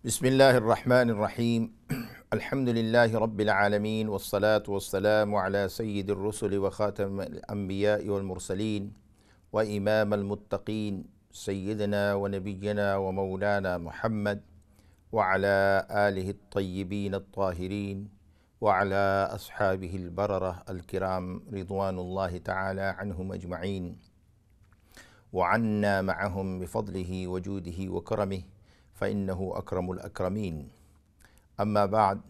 بسم اللہ الرحمن الرحیم الحمد للہ رب العالمین والصلاة والسلام علی سید الرسل وخاتم الانبیاء والمرسلین وامام المتقین سیدنا ونبینا ومولانا محمد وعلی آلہ الطیبین الطاہرین وعلی اصحابہ البررہ الکرام رضوان اللہ تعالی عنہم اجمعین وعنا معهم بفضلہ وجودہ وکرمہ فإنه أكرم الأكرمين أما بعد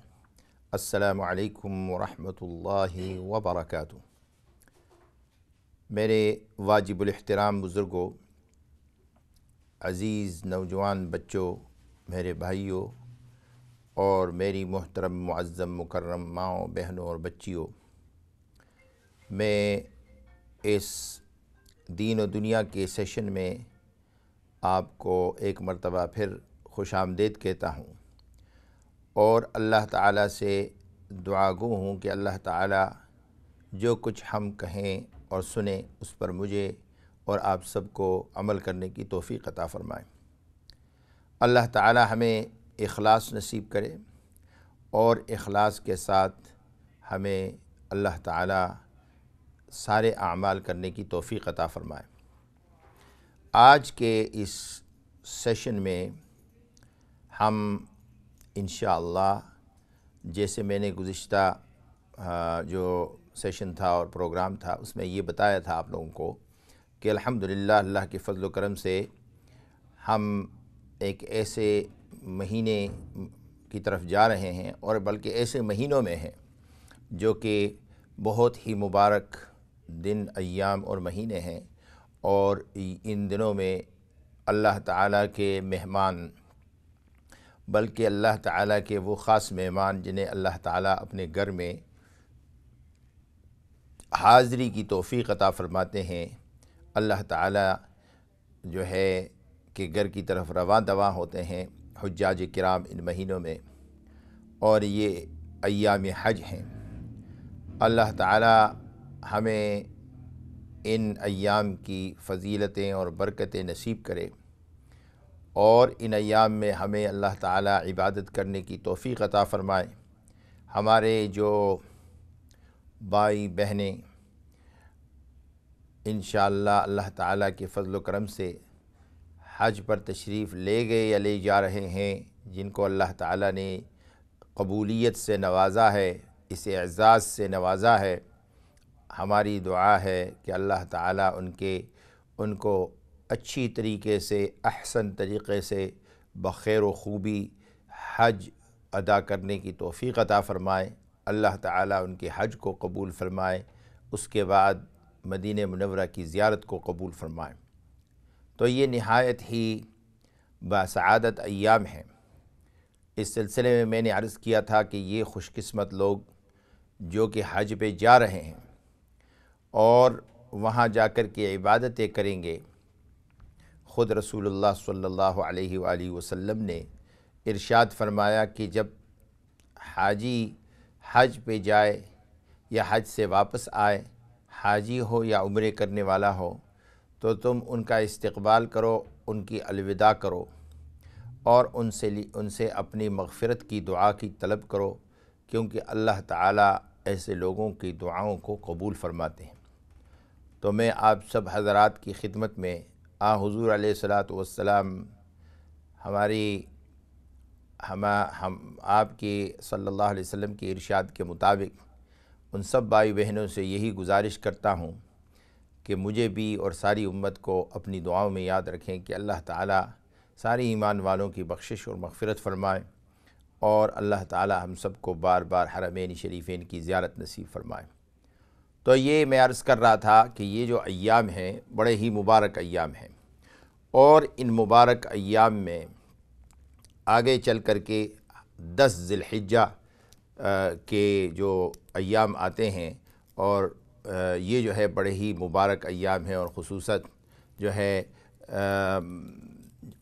السلام علیکم ورحمۃ اللہ وبرکاتہ۔ میرے واجب الاحترام بزرگوں، عزیز نوجوان بچوں، میرے بھائیوں اور میری محترم معظم مکرم ماؤں بہنوں اور بچیوں، میں اس دین و دنیا کے سیشن میں آپ کو ایک مرتبہ پھر خوش آمدید کہتا ہوں اور اللہ تعالیٰ سے دعا گو ہوں کہ اللہ تعالیٰ جو کچھ ہم کہیں اور سنیں اس پر مجھے اور آپ سب کو عمل کرنے کی توفیق عطا فرمائے۔ اللہ تعالیٰ ہمیں اخلاص نصیب کرے اور اخلاص کے ساتھ ہمیں اللہ تعالیٰ سارے اعمال کرنے کی توفیق عطا فرمائے۔ آج کے اس سیشن میں ہم انشاءاللہ جیسے میں نے گزشتہ جو سیشن تھا اور پروگرام تھا اس میں یہ بتایا تھا آپ لوگوں کو کہ الحمدللہ اللہ کے فضل و کرم سے ہم ایک ایسے مہینے کی طرف جا رہے ہیں اور بلکہ ایسے مہینوں میں ہیں جو کہ بہت ہی مبارک دن، ایام اور مہینے ہیں، اور ان دنوں میں اللہ تعالیٰ کے مہمان، بلکہ اللہ تعالیٰ کے وہ خاص مہمان جنہیں اللہ تعالیٰ اپنے گھر میں حاضری کی توفیق عطا فرماتے ہیں، اللہ تعالیٰ جو ہے کہ گھر کی طرف رواں دواں ہوتے ہیں حجاج کرام ان مہینوں میں، اور یہ ایام حج ہیں۔ اللہ تعالیٰ ہمیں ان ایام کی فضیلتیں اور برکتیں نصیب کرے اور ان ایام میں ہمیں اللہ تعالیٰ عبادت کرنے کی توفیق عطا فرمائے۔ ہمارے جو بھائی بہنیں انشاءاللہ اللہ تعالیٰ کے فضل و کرم سے حج پر تشریف لے گئے یا لے جا رہے ہیں، جن کو اللہ تعالیٰ نے قبولیت سے نوازا ہے، اس اعزاز سے نوازا ہے، ہماری دعا ہے کہ اللہ تعالیٰ ان کو اچھی طریقے سے، احسن طریقے سے، بخیر و خوبی حج ادا کرنے کی توفیق عطا فرمائے۔ اللہ تعالیٰ ان کے حج کو قبول فرمائے، اس کے بعد مدینہ منورہ کی زیارت کو قبول فرمائے۔ تو یہ نہایت ہی باسعادت ایام ہیں۔ اس سلسلے میں نے عرض کیا تھا کہ یہ خوش قسمت لوگ جو کہ حج پہ جا رہے ہیں اور وہاں جا کر کے عبادتیں کریں گے، خود رسول اللہ صلی اللہ علیہ وآلہ وسلم نے ارشاد فرمایا کہ جب حاجی حج پہ جائے یا حج سے واپس آئے، حاجی ہو یا عمرے کرنے والا ہو، تو تم ان کا استقبال کرو، ان کی الوداع کرو اور ان سے اپنی مغفرت کی دعا کی طلب کرو، کیونکہ اللہ تعالیٰ ایسے لوگوں کی دعاؤں کو قبول فرماتے ہیں۔ تو میں آپ سب حضرات کی خدمت میں حضور علیہ الصلاۃ والسلام ہم آپ کی صلی اللہ علیہ وسلم کے ارشاد کے مطابق ان سب بھائی بہنوں سے یہی گزارش کرتا ہوں کہ مجھے بھی اور ساری امت کو اپنی دعاؤں میں یاد رکھیں کہ اللہ تعالیٰ ساری ایمان والوں کی بخشش اور مغفرت فرمائے اور اللہ تعالیٰ ہم سب کو بار بار حرمین شریفین کی زیارت نصیب فرمائے۔ تو یہ میں عرض کر رہا تھا کہ یہ جو ایام ہیں بڑے ہی مبارک ایام ہیں، اور ان مبارک ایام میں آگے چل کر کے 10 ذی الحجہ کے جو ایام آتے ہیں، اور یہ جو ہے بڑے ہی مبارک ایام ہیں، اور خصوصاً جو ہے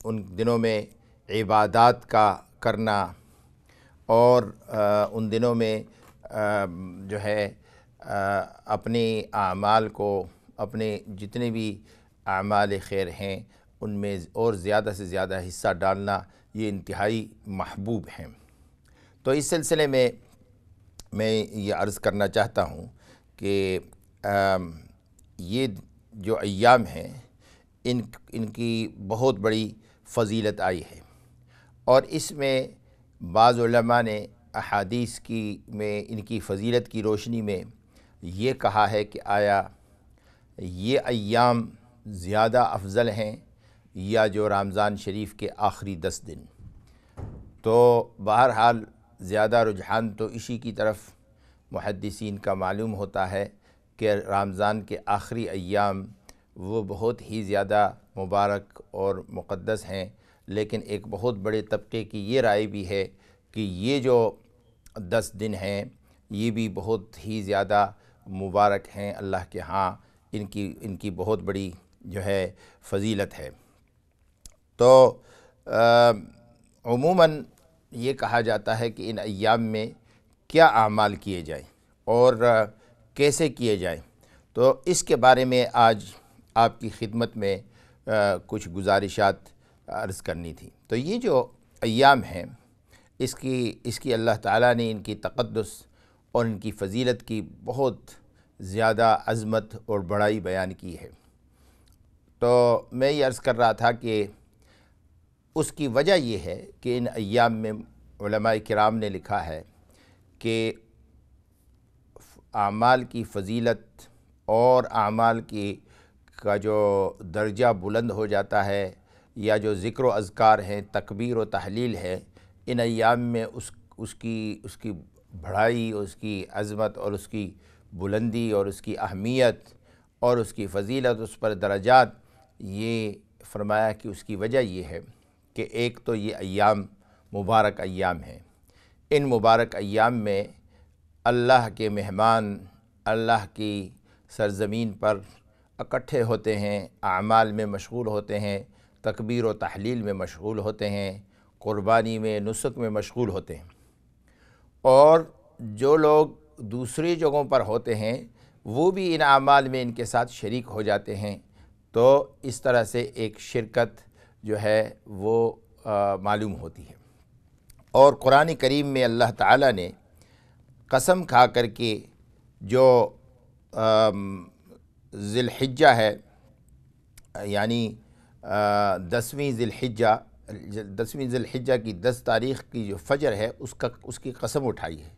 ان دنوں میں عبادات کا کرنا، اور ان دنوں میں جو ہے اپنے اعمال کو، اپنے جتنے بھی اعمال خیر ہیں ان میں اور زیادہ سے زیادہ حصہ ڈالنا، یہ انتہائی محبوب ہیں۔ تو اس سلسلے میں میں یہ عرض کرنا چاہتا ہوں کہ یہ جو ایام ہیں ان کی بہت بڑی فضیلت آئی ہے، اور اس میں بعض علماء نے احادیث میں ان کی فضیلت کی روشنی میں یہ کہا ہے کہ آیا یہ ایام زیادہ افضل ہیں یا جو رمضان شریف کے آخری 10 دن۔ تو بہرحال زیادہ رجحان تو اسی کی طرف محدثین کا معلوم ہوتا ہے کہ رمضان کے آخری ایام وہ بہت ہی زیادہ مبارک اور مقدس ہیں، لیکن ایک بہت بڑے طبقے کی یہ رائے بھی ہے کہ یہ جو 10 دن ہیں یہ بھی بہت ہی زیادہ مبارک ہیں، اللہ کے ہاں ان کی بہت بڑی جو ہے فضیلت ہے۔ تو عموماً یہ کہا جاتا ہے کہ ان ایام میں کیا اعمال کیے جائیں اور کیسے کیے جائیں، تو اس کے بارے میں آج آپ کی خدمت میں کچھ گزارشات عرض کرنی تھی۔ تو یہ جو ایام ہیں اس کی اللہ تعالیٰ نے ان کی تقدس اور ان کی فضیلت کی بہت زیادہ عظمت اور بڑائی بیان کی ہے۔ تو میں یہ عرض کر رہا تھا کہ اس کی وجہ یہ ہے کہ ان ایام میں علماء کرام نے لکھا ہے کہ اعمال کی فضیلت اور اعمال کا جو درجہ بلند ہو جاتا ہے، یا جو ذکر و اذکار ہیں، تکبیر و تحلیل ہے، ان ایام میں اس کی بڑائی، اس کی عظمت اور اس کی بلندی اور اس کی اہمیت اور اس کی فضیلت، اس پر درجات، یہ فرمایا کہ اس کی وجہ یہ ہے کہ ایک تو یہ ایام مبارک ایام ہیں۔ ان مبارک ایام میں اللہ کے مہمان اللہ کی سرزمین پر اکٹھے ہوتے ہیں، اعمال میں مشغول ہوتے ہیں، تکبیر و تحلیل میں مشغول ہوتے ہیں، قربانی میں، نسک میں مشغول ہوتے ہیں، اور جو لوگ دوسری جگہوں پر ہوتے ہیں وہ بھی ان اعمال میں ان کے ساتھ شریک ہو جاتے ہیں۔ تو اس طرح سے ایک شرکت جو ہے وہ معلوم ہوتی ہے۔ اور قرآن کریم میں اللہ تعالیٰ نے قسم کھا کر کے جو ذی الحجہ ہے، یعنی 10ویں ذی الحجہ کی 10 تاریخ کی جو فجر ہے اس کی قسم اٹھائی ہے،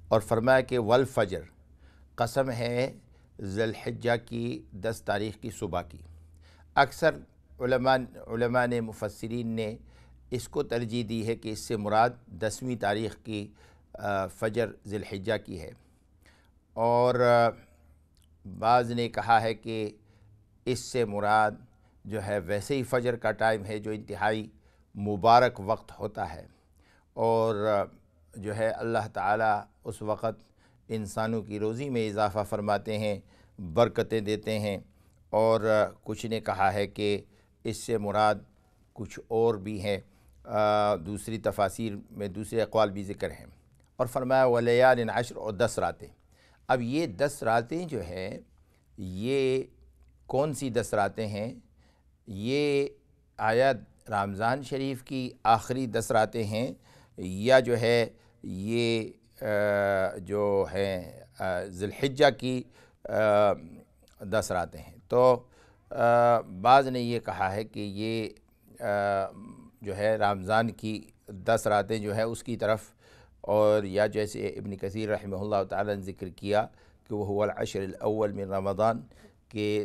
اور فرمایا کہ والفجر، قسم ہے ذی الحجہ کی 10 تاریخ کی صبح کی۔ اکثر علماء نے، مفسرین نے اس کو ترجیح دی ہے کہ اس سے مراد 10ویں تاریخ کی فجر ذی الحجہ کی ہے، اور بعض نے کہا ہے کہ اس سے مراد جو ہے ویسے ہی فجر کا ٹائم ہے جو انتہائی مبارک وقت ہوتا ہے، اور جو ہے اللہ تعالیٰ اس وقت انسانوں کی روزی میں اضافہ فرماتے ہیں، برکتیں دیتے ہیں۔ اور کچھ نے کہا ہے کہ اس سے مراد کچھ اور بھی ہیں، دوسری تفاسیر میں دوسرے اقوال بھی ذکر ہیں، اور فرمایا وَلَيَالٍ عَشْرٍ، اور 10 راتیں۔ اب یہ 10 راتیں جو ہیں یہ کون سی 10 راتیں ہیں؟ یہ آیا رمضان شریف کی آخری 10 راتیں ہیں، یا جو ہے یہ جو ہیں ذی الحجہ کی 10 راتیں ہیں؟ تو بعض نے یہ کہا ہے کہ یہ جو ہے رمضان کی 10 راتیں جو ہے اس کی طرف، اور یا جیسے ابن کثیر رحمہ اللہ تعالیٰ نے ذکر کیا کہ وہ هو العشر الاول من رمضان، کہ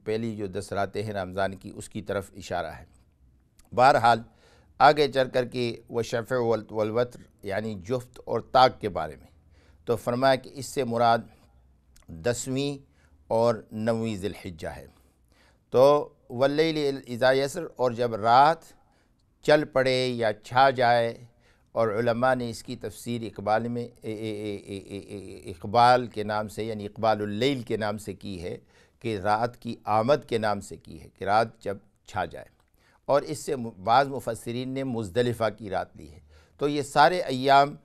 پہلی جو 10 راتیں ہیں رمضان کی اس کی طرف اشارہ ہے۔ بہرحال آگے چل کر کے والشفع والوتر، یعنی جفت اور طاق کے بارے میں تو فرمایا کہ اس سے مراد 10ویں اور 9ویں ذی الحجہ ہے۔ تو واللیل اذا یسر، اور جب رات چل پڑے یا چھا جائے، اور علماء نے اس کی تفسیر اقبال کے نام سے، یعنی اقبال اللیل کے نام سے کی ہے، کہ رات کی آمد کے نام سے کی ہے، کہ رات جب چھا جائے، اور اس سے بعض مفسرین نے مزدلفہ کی رات لی ہے۔ تو یہ سارے ایام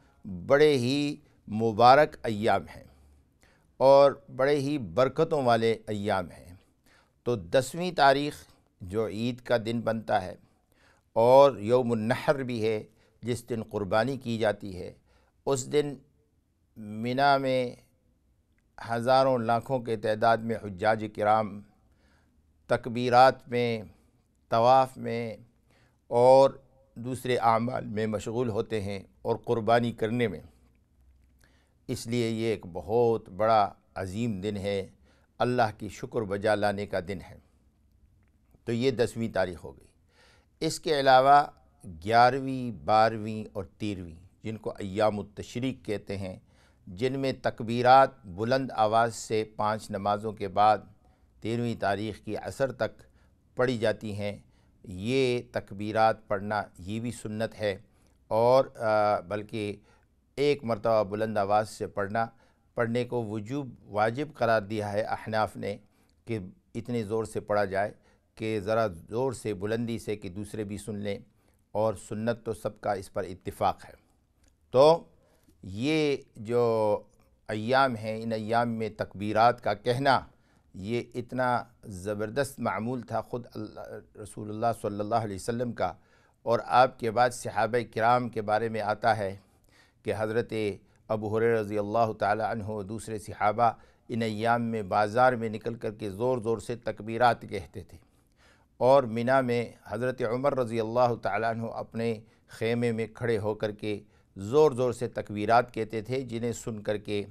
بڑے ہی مبارک ایام ہیں اور بڑے ہی برکتوں والے ایام ہیں۔ تو 10ویں تاریخ جو عید کا دن بنتا ہے، اور یوم النحر بھی ہے جس دن قربانی کی جاتی ہے۔ اس دن منا میں ہزاروں لاکھوں کے تعداد میں حجاج کرام تکبیرات میں، طواف میں اور دوسرے اعمال میں مشغول ہوتے ہیں اور قربانی کرنے میں۔ اس لیے یہ ایک بہت بڑا عظیم دن ہے، اللہ کی شکر بجا لانے کا دن ہے۔ تو یہ 10ویں تاریخ ہو گئی۔ اس کے علاوہ 11ویں، 12ویں اور 13ویں، جن کو ایام التشریق کہتے ہیں، جن میں تکبیرات بلند آواز سے 5 نمازوں کے بعد 13ویں تاریخ کی عصر تک پڑھی جاتی ہیں۔ یہ تکبیرات پڑھنا یہ بھی سنت ہے، اور بلکہ ایک مرتبہ بلند آواز سے پڑھنے کو واجب قرار دیا ہے احناف نے، کہ اتنے زور سے پڑھا جائے کہ ذرا زور سے، بلندی سے، کہ دوسرے بھی سن لیں، اور سنت تو سب کا اس پر اتفاق ہے۔ تو یہ جو ایام ہیں، ان ایام میں تکبیرات کا کہنا یہ اتنا زبردست معمول تھا خود رسول اللہ صلی اللہ علیہ وسلم کا، اور آپ کے بعد صحابہ کرام کے بارے میں آتا ہے کہ حضرت ابو ہریرہ رضی اللہ تعالی عنہ، دوسرے صحابہ ان ایام میں بازار میں نکل کر کے زور زور سے تکبیرات کہتے تھے، اور منا میں حضرت عمر رضی اللہ تعالی عنہ اپنے خیمے میں کھڑے ہو کر کے زور زور سے تکبیرات کہتے تھے، جنہیں سن کر کے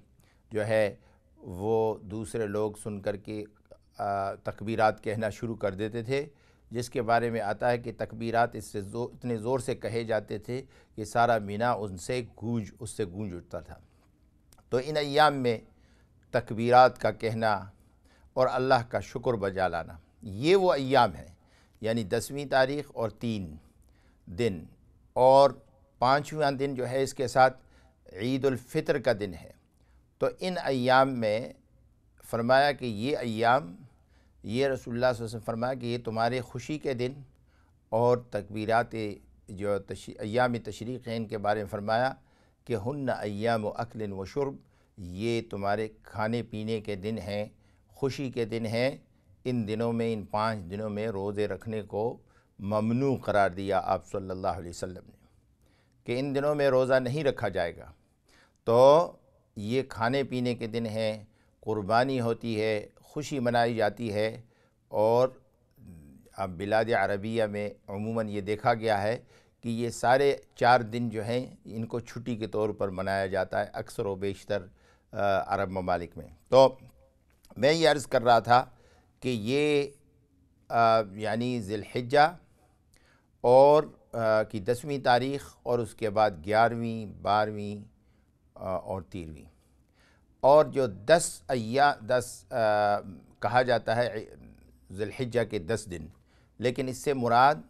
جو ہے وہ دوسرے لوگ سن کر کے تکبیرات کہنا شروع کر دیتے تھے، جس کے بارے میں آتا ہے کہ تکبیرات اتنے زور سے کہے جاتے تھے کہ سارا مینا اس سے گونج اٹھتا تھا۔ تو ان ایام میں تکبیرات کا کہنا اور اللہ کا شکر بجا لانا، یہ وہ ایام ہیں، یعنی 10ویں تاریخ اور 3 دن، اور 5واں دن جو ہے اس کے ساتھ عید الفطر کا دن ہے۔ تو ان ایام میں فرمایا کہ یہ ایام، یہ رسول اللہ صلی اللہ علیہ وسلم فرمایا کہ یہ تمہارے خوشی کے دن، اور تکبیرات جو ایام تشریق ہیں ان کے بارے میں فرمایا کہ ہن ایام اکل و شرب، یہ تمہارے کھانے پینے کے دن ہیں، خوشی کے دن ہیں۔ ان دنوں میں، ان 5 دنوں میں روزے رکھنے کو ممنوع قرار دیا آپ صلی اللہ علیہ وسلم نے، کہ ان دنوں میں روزہ نہیں رکھا جائے گا۔ تو یہ کھانے پینے کے دن ہیں، قربانی ہوتی ہے، خوشی منائی جاتی ہے، اور اب بلاد عربیہ میں عموماً یہ دیکھا گیا ہے کہ یہ سارے 4 دن جو ہیں ان کو چھٹی کے طور پر منایا جاتا ہے اکثر و بیشتر عرب ممالک میں۔ تو میں یہ عرض کر رہا تھا کہ یہ یعنی ذی الحجہ اور کی 10ویں تاریخ، اور اس کے بعد 11ویں، 12ویں اور 13ویں، اور جو 10 کہا جاتا ہے ذی الحجہ کے 10 دن، لیکن اس سے مراد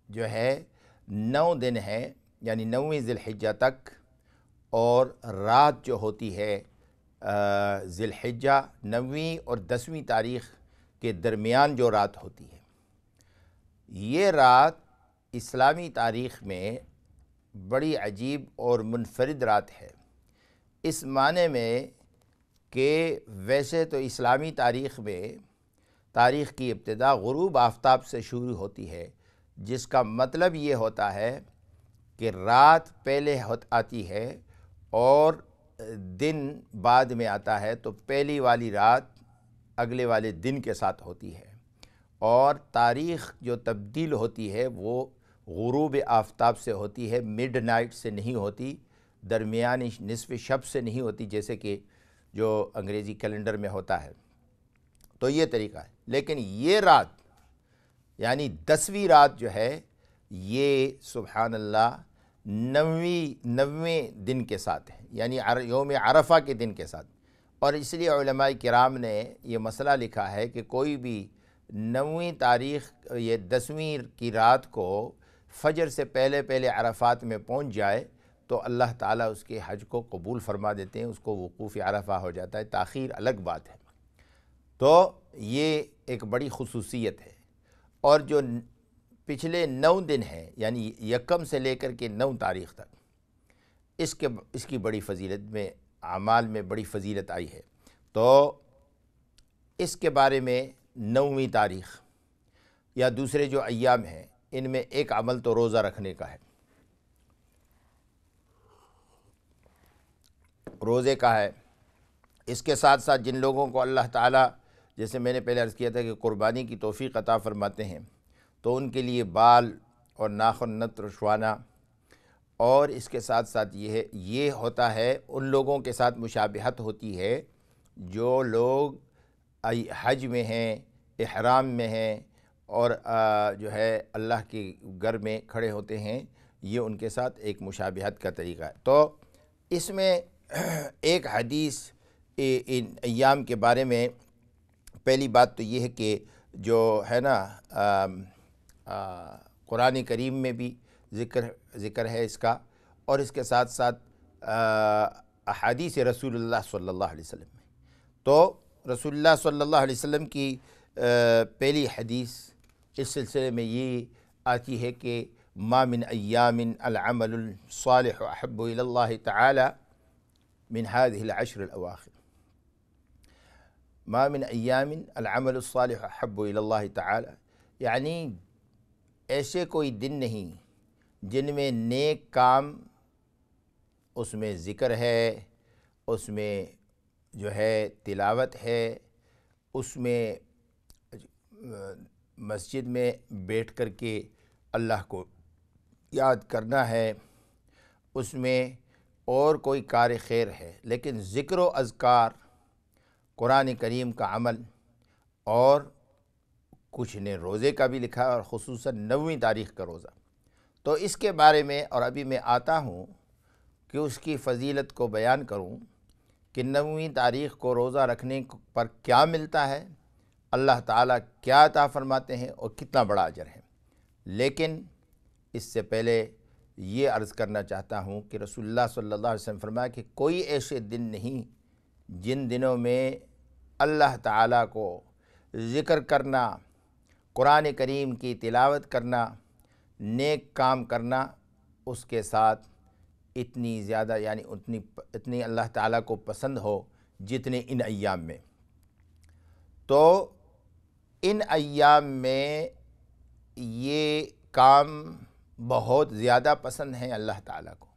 جو ہے 9 دن ہے، یعنی 9ویں ذی الحجہ تک، اور رات جو ہوتی ہے ذی الحجہ 9ویں اور 10ویں تاریخ کے درمیان جو رات ہوتی ہے، یہ رات اسلامی تاریخ میں بڑی عجیب اور منفرد رات ہے، اس معنی میں کہ ویسے تو اسلامی تاریخ میں تاریخ کی ابتدا غروب آفتاب سے شروع ہوتی ہے، جس کا مطلب یہ ہوتا ہے کہ رات پہلے آتی ہے اور دن بعد میں آتا ہے، تو پہلی والی رات اگلے والے دن کے ساتھ ہوتی ہے، اور تاریخ جو تبدیل ہوتی ہے وہ غروب آفتاب سے ہوتی ہے، مڈ نائٹ سے نہیں ہوتی، درمیانی نصف شب سے نہیں ہوتی، جیسے کہ جو انگریزی کیلنڈر میں ہوتا ہے۔ تو یہ طریقہ ہے، لیکن یہ رات یعنی 10ویں رات جو ہے یہ سبحان اللہ 9ویں دن کے ساتھ ہے، یعنی یوم عرفہ کے دن کے ساتھ، اور اس لیے علماء کرام نے یہ مسئلہ لکھا ہے کہ کوئی بھی 9ویں تاریخ یہ 10ویں کی رات کو فجر سے پہلے پہلے عرفات میں پہنچ جائے تو اللہ تعالیٰ اس کے حج کو قبول فرما دیتے ہیں، اس کو وقوف عرفہ ہو جاتا ہے، تاخیر الگ بات ہے۔ تو یہ ایک بڑی خصوصیت ہے، اور جو پچھلے 9 دن ہیں یعنی 1 سے لے کر کے 9 تاریخ تک اس کی بڑی فضیلت میں اعمال میں بڑی فضیلت آئی ہے۔ تو اس کے بارے میں 9ویں تاریخ یا دوسرے جو ایام ہیں ان میں ایک عمل تو روزہ رکھنے کا ہے، روزے کا ہے۔ اس کے ساتھ ساتھ جن لوگوں کو اللہ تعالیٰ، جیسے میں نے پہلے عرض کیا تھا کہ قربانی کی توفیق عطا فرماتے ہیں، تو ان کے لیے بال اور ناخن نہ ترشوانا، اور اس کے ساتھ ساتھ یہ ہوتا ہے ان لوگوں کے ساتھ مشابہت ہوتی ہے جو لوگ حج میں ہیں، احرام میں ہیں، اور جو ہے اللہ کے گھر میں کھڑے ہوتے ہیں، یہ ان کے ساتھ ایک مشابہت کا طریقہ ہے۔ تو اس میں ایک حدیث ان ایام کے بارے میں، پہلی بات تو یہ ہے کہ جو ہے نا قرآن کریم میں بھی ذکر ہے اس کا، اور اس کے ساتھ ساتھ احادیث رسول اللہ صلی اللہ علیہ وسلم میں۔ تو رسول اللہ صلی اللہ علیہ وسلم کی پہلی حدیث اس سلسلے میں یہ آتی ہے کہ ما من ایام العمل الصالح احب الی اللہ تعالی من هذه العشر الاواخر، ما من ایام العمل الصالح احب الی اللہ تعالی، یعنی ایسے کوئی دن نہیں جن میں نیک کام، اس میں ذکر ہے، اس میں جو ہے تلاوت ہے، اس میں مسجد میں بیٹھ کر کے اللہ کو یاد کرنا ہے، اس میں اور کوئی کار خیر ہے، لیکن ذکر و اذکار، قرآن کریم کا عمل، اور کچھ نے روزے کا بھی لکھا اور خصوصاً 9ویں تاریخ کا روزہ۔ تو اس کے بارے میں، اور ابھی میں آتا ہوں کہ اس کی فضیلت کو بیان کروں کہ 9ویں تاریخ کو روزہ رکھنے پر کیا ملتا ہے، اللہ تعالیٰ کیا عطا فرماتے ہیں، اور کتنا بڑا اجر ہے۔ لیکن اس سے پہلے یہ عرض کرنا چاہتا ہوں کہ رسول اللہ صلی اللہ علیہ وسلم فرمایا کہ کوئی ایسے دن نہیں جن دنوں میں اللہ تعالیٰ کو ذکر کرنا، قرآن کریم کی تلاوت کرنا، نیک کام کرنا، اس کے ساتھ اتنی زیادہ، یعنی اتنی اللہ تعالیٰ کو پسند ہو جتنے ان ایام میں۔ تو ان ایام میں یہ کام بہت زیادہ پسند ہیں اللہ تعالیٰ کو۔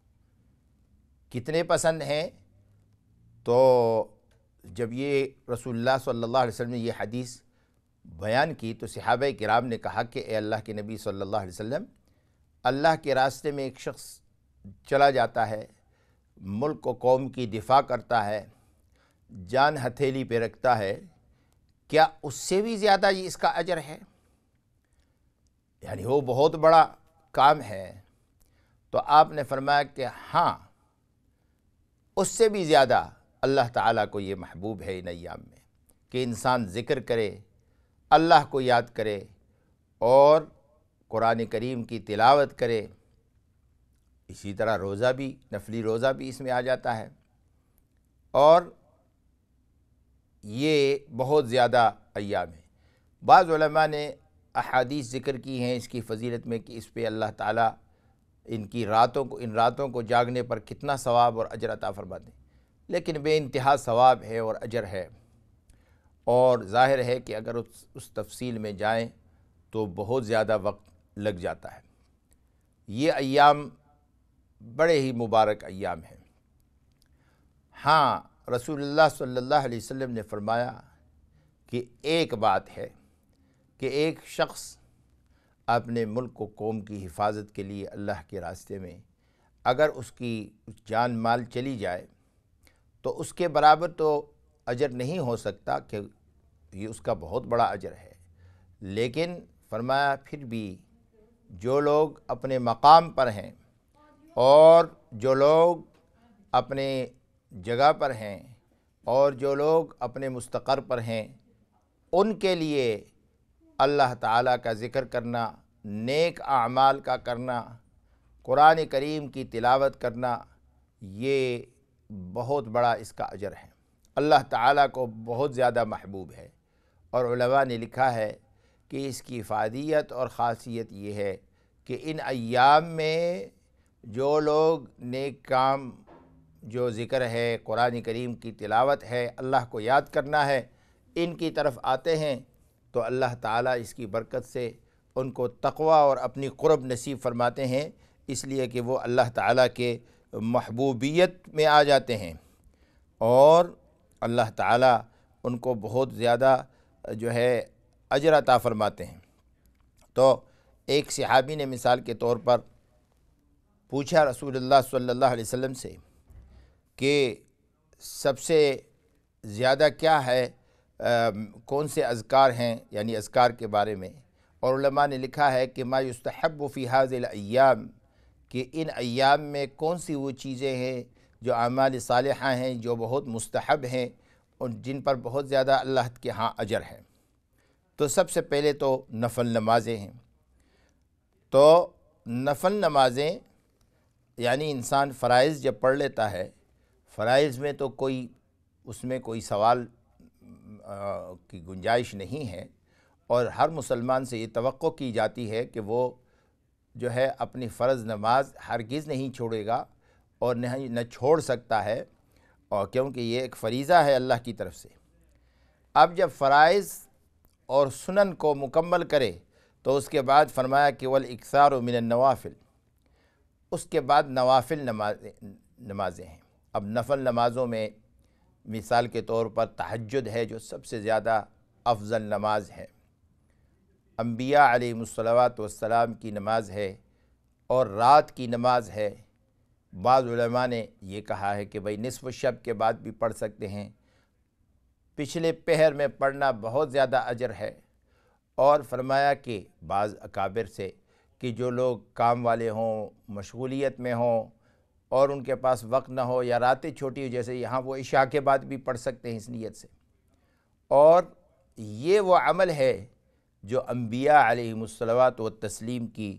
کتنے پسند ہیں؟ تو جب یہ رسول اللہ صلی اللہ علیہ وسلم نے یہ حدیث بیان کی تو صحابہ کرام نے کہا کہ اے اللہ کے نبی صلی اللہ علیہ وسلم، اللہ کے راستے میں ایک شخص چلا جاتا ہے، ملک و قوم کی دفاع کرتا ہے، جان ہتھیلی پہ رکھتا ہے، کیا اس سے بھی زیادہ یہ اس کا اجر ہے؟ یعنی وہ بہت بڑا کام ہے۔ تو آپ نے فرمایا کہ ہاں، اس سے بھی زیادہ اللہ تعالیٰ کو یہ محبوب ہے ان ایام میں کہ انسان ذکر کرے، اللہ کو یاد کرے، اور قرآن کریم کی تلاوت کرے۔ اسی طرح روزہ بھی، نفلی روزہ بھی اس میں آ جاتا ہے، اور یہ بہت زیادہ ایام ہے۔ بعض علماء نے احادیث ذکر کی ہیں اس کی فضیلت میں کہ اس پہ اللہ تعالیٰ ان راتوں کو جاگنے پر کتنا ثواب اور اجر عطا فرماتے ہیں، لیکن بے انتہا ثواب ہے اور اجر ہے، اور ظاہر ہے کہ اگر اس تفصیل میں جائیں تو بہت زیادہ وقت لگ جاتا ہے۔ یہ ایام بڑے ہی مبارک ایام ہیں۔ ہاں، رسول اللہ صلی اللہ علیہ وسلم نے فرمایا کہ ایک بات ہے کہ ایک شخص اپنے ملک و قوم کی حفاظت کے لیے اللہ کے راستے میں اگر اس کی جان مال چلی جائے تو اس کے برابر تو اجر نہیں ہو سکتا، کہ یہ اس کا بہت بڑا اجر ہے، لیکن فرمایا پھر بھی جو لوگ اپنے مقام پر ہیں اور جو لوگ اپنے جگہ پر ہیں اور جو لوگ اپنے مستقر پر ہیں، ان کے لیے اللہ تعالیٰ کا ذکر کرنا، نیک اعمال کا کرنا، قرآن کریم کی تلاوت کرنا، یہ بہت بڑا اس کا اجر ہے، اللہ تعالیٰ کو بہت زیادہ محبوب ہے۔ اور علماء نے لکھا ہے کہ اس کی افادیت اور خاصیت یہ ہے کہ ان ایام میں جو لوگ نیک کام، جو ذکر ہے، قرآن کریم کی تلاوت ہے، اللہ کو یاد کرنا ہے، ان کی طرف آتے ہیں تو اللہ تعالیٰ اس کی برکت سے ان کو تقوی اور اپنی قرب نصیب فرماتے ہیں، اس لیے کہ وہ اللہ تعالیٰ کے محبوبیت میں آ جاتے ہیں اور اللہ تعالیٰ ان کو بہت زیادہ جو ہے اجر عطا فرماتے ہیں۔ تو ایک صحابی نے مثال کے طور پر پوچھا رسول اللہ صلی اللہ علیہ وسلم سے کہ سب سے زیادہ کیا ہے، کون سے اذکار ہیں، یعنی اذکار کے بارے میں، اور علماء نے لکھا ہے کہ ما یستحب فی هذه الایام، کہ ان ایام میں کون سی وہ چیزیں ہیں جو اعمال صالحہ ہیں، جو بہت مستحب ہیں اور جن پر بہت زیادہ اللہ کے ہاں اجر ہے۔ تو سب سے پہلے تو نفل نمازیں ہیں۔ تو نفل نمازیں یعنی انسان فرائض جب پڑھ لیتا ہے، فرائض میں تو اس میں کوئی سوال کی گنجائش نہیں ہے، اور ہر مسلمان سے یہ توقع کی جاتی ہے کہ وہ جو ہے اپنی فرض نماز ہرگز نہیں چھوڑے گا اور نہ چھوڑ سکتا ہے، اور کیونکہ یہ ایک فریضہ ہے اللہ کی طرف سے۔ اب جب فرائض اور سنن کو مکمل کرے تو اس کے بعد فرمایا کہ والاکثار من النوافل، اس کے بعد نوافل نمازیں ہیں۔ اب نفل نمازوں میں مثال کے طور پر تہجد ہے جو سب سے زیادہ افضل نماز ہے، انبیاء علیہم الصلوات والسلام کی نماز ہے، اور رات کی نماز ہے۔ بعض علماء نے یہ کہا ہے کہ بھئی نصف شب کے بعد بھی پڑھ سکتے ہیں، پچھلے پہر میں پڑھنا بہت زیادہ اجر ہے، اور فرمایا کہ بعض اکابر سے کہ جو لوگ کام والے ہوں، مشغولیت میں ہوں اور ان کے پاس وقت نہ ہو یا راتیں چھوٹی ہو، جیسے یہاں وہ عشاء کے بعد بھی پڑھ سکتے ہیں اس نیت سے۔ اور یہ وہ عمل ہے جو انبیاء علیہم الصلوات والتسلیم کی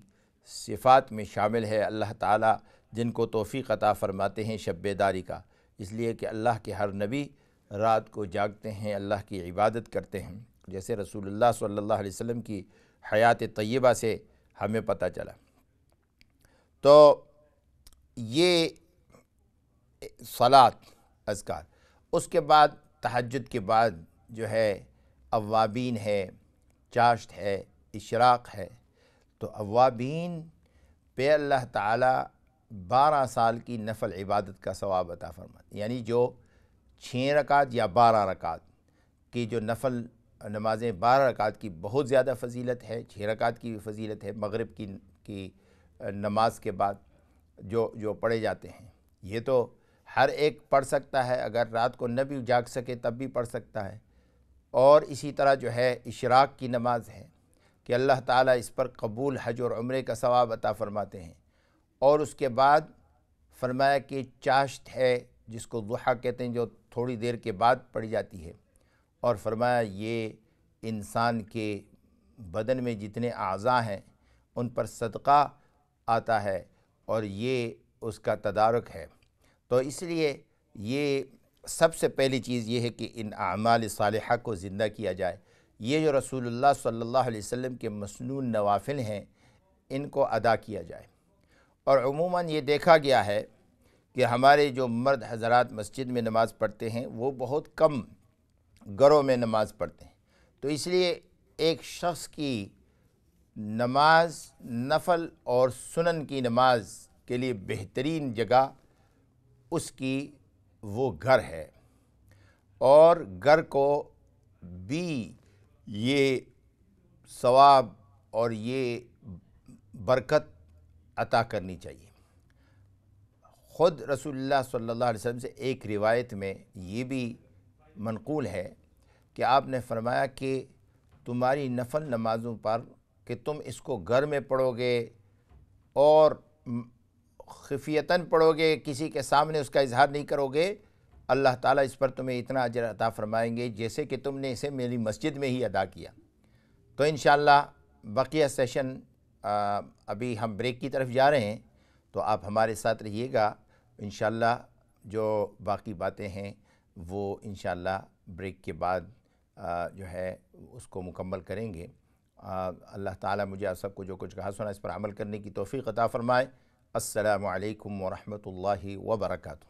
صفات میں شامل ہے، اللہ تعالیٰ جن کو توفیق عطا فرماتے ہیں شب بیداری کا، اس لیے کہ اللہ کے ہر نبی رات کو جاگتے ہیں، اللہ کی عبادت کرتے ہیں، جیسے رسول اللہ صلی اللہ علیہ وسلم کی حیات طیبہ سے ہمیں پتہ چلا۔ تو یہ صلاۃ اذکار، اس کے بعد تہجد کے بعد جو ہے اوابین ہے، چاشت ہے، اشراق ہے۔ تو اوابین پہ اللہ تعالیٰ 12 سال کی نفل عبادت کا ثواب عطا فرماتے ہیں، یعنی جو 6 رکعت یا 12 رکعت کی جو نفل نمازیں، 12 رکعت کی بہت زیادہ فضیلت ہے، 6 رکعت کی بھی فضیلت ہے، مغرب کی نماز کے بعد جو پڑھے جاتے ہیں، یہ تو ہر ایک پڑھ سکتا ہے، اگر رات کو نہ بھی جاگ سکے تب بھی پڑھ سکتا ہے۔ اور اسی طرح جو ہے اشراق کی نماز ہے کہ اللہ تعالیٰ اس پر قبول حج اور عمرے کا ثواب عطا فرماتے ہیں۔ اور اس کے بعد فرمایا کہ چاشت ہے جس کو ضحیٰ کہتے ہیں، جو تھوڑی دیر کے بعد پڑھی جاتی ہے، اور فرمایا یہ انسان کے بدن میں جتنے اعضاء ہیں ان پر صدقہ آتا ہے اور یہ اس کا تدارک ہے۔ تو اس لیے یہ سب سے پہلی چیز یہ ہے کہ ان اعمال صالحہ کو زندہ کیا جائے، یہ جو رسول اللہ صلی اللہ علیہ وسلم کے مسنون نوافل ہیں ان کو ادا کیا جائے۔ اور عموماً یہ دیکھا گیا ہے کہ ہمارے جو مرد حضرات مسجد میں نماز پڑھتے ہیں وہ بہت کم گھروں میں نماز پڑھتے ہیں، تو اس لیے ایک شخص کی نماز، نفل اور سنن کی نماز کے لیے بہترین جگہ اس کی وہ گھر ہے، اور گھر کو بھی یہ ثواب اور یہ برکت عطا کرنی چاہیے۔ خود رسول اللہ صلی اللہ علیہ وسلم سے ایک روایت میں یہ بھی منقول ہے کہ آپ نے فرمایا کہ تمہاری نفل نمازوں پر کہ تم اس کو گھر میں پڑھو گے اور خفیتاً پڑھو گے، کسی کے سامنے اس کا اظہار نہیں کرو گے، اللہ تعالیٰ اس پر تمہیں اتنا اجر عطا فرمائیں گے جیسے کہ تم نے اسے میری مسجد میں ہی ادا کیا۔ تو انشاءاللہ بقیہ سیشن ابھی ہم بریک کی طرف جا رہے ہیں، تو آپ ہمارے ساتھ رہیے گا، انشاءاللہ جو باقی باتیں ہیں وہ انشاءاللہ بریک کے بعد جو ہے اس کو مکمل کریں گے۔ اللہ تعالیٰ مجھے آپ سب کو جو کچھ کہا سنا اس پر عمل کرنے کی توفیق عطا فرمائے۔ السلام علیکم ورحمۃ اللہ وبرکاتہ۔